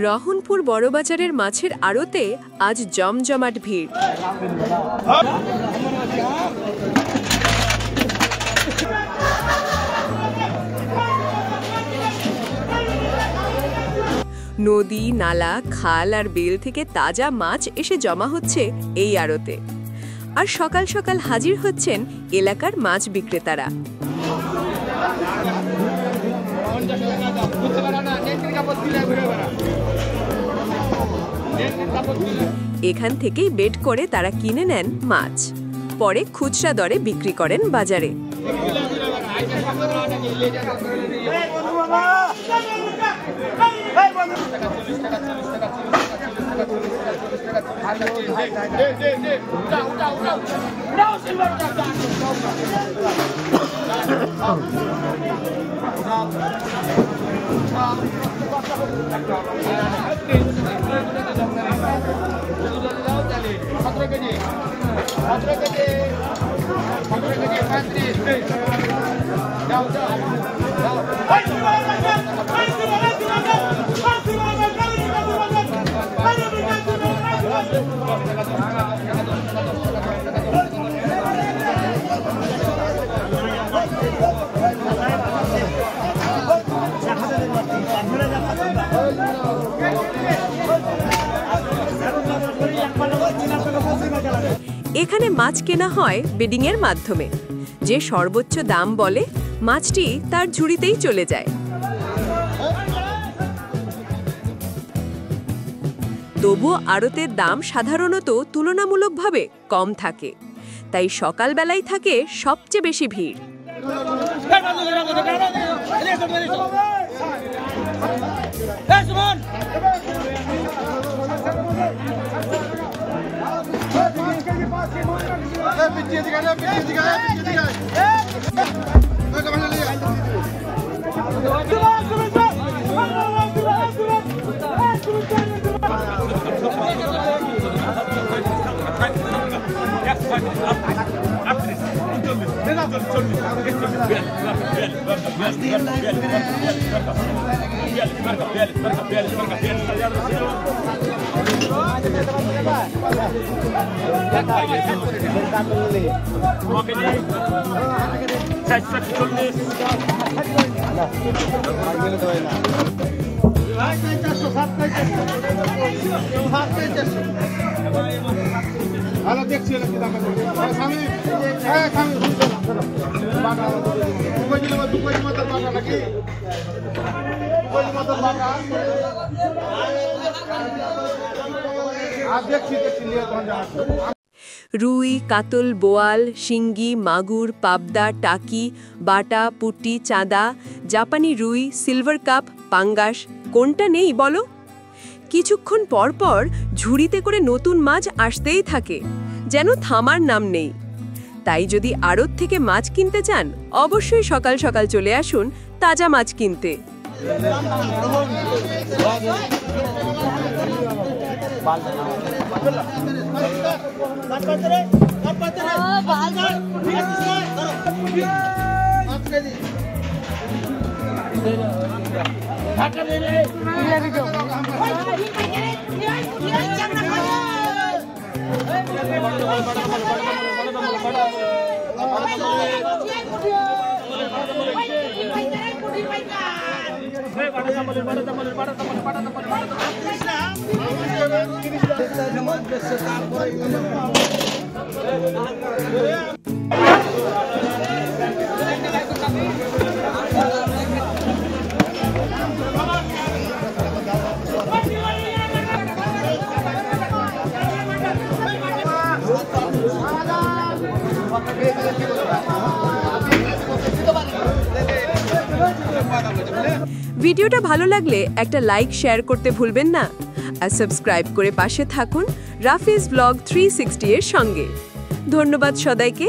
রহনপুর বড়বাজারের মাছের আড়তে আজ জমজমাট ভিড়। নদী, নালা, খাল আর বিল থেকে তাজা মাছ এসে জমা হচ্ছে এই আড়তে। আর সকাল সকাল হাজির হচ্ছেন এলাকার মাছ বিক্রেতারা। এখান থেকেই বেড করে তারা কিনে নেন মাছ, পরে খুচরা দরে বিক্রি করেন বাজারে। এখানে মাছ কেনা হয় বেডিং এর মাধ্যমে। যে সর্বোচ্চ দাম বলে মাছটি তার ঝুড়িতেই চলে যায়। তবুও আড়তের দাম সাধারণত তুলনামূলকভাবে কম থাকে, তাই সকালবেলায় থাকে সবচেয়ে বেশি ভিড়। রুই, কাতল, বোয়াল, শিঙ্গি, মাগুর, পাবদা, টাকি, বাটা, পুঁটি, চাঁদা, জাপানি রুই, সিলভার কাপ, পাঙ্গাস, কোনটা নেই বলো? কিছুক্ষণ পর পর ঝুড়িতে করে নতুন মাছ আসতেই থাকে, যেন থামার নাম নেই। তাই যদি আড়ত থেকে মাছ কিনতে চান, অবশ্যই সকাল সকাল চলে আসুন তাজা মাছ কিনতে। ভিডিওটা ভালো লাগলে একটা লাইক শেয়ার করতে ভুলবেন না, আর সাবস্ক্রাইব করে পাশে থাকুন রাফিজ ব্লগ 360 এর সঙ্গে। ধন্যবাদ সবাইকে,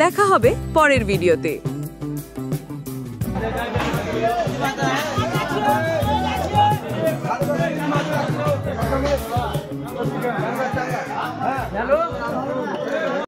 দেখা হবে পরের ভিডিওতে। হ্যালো।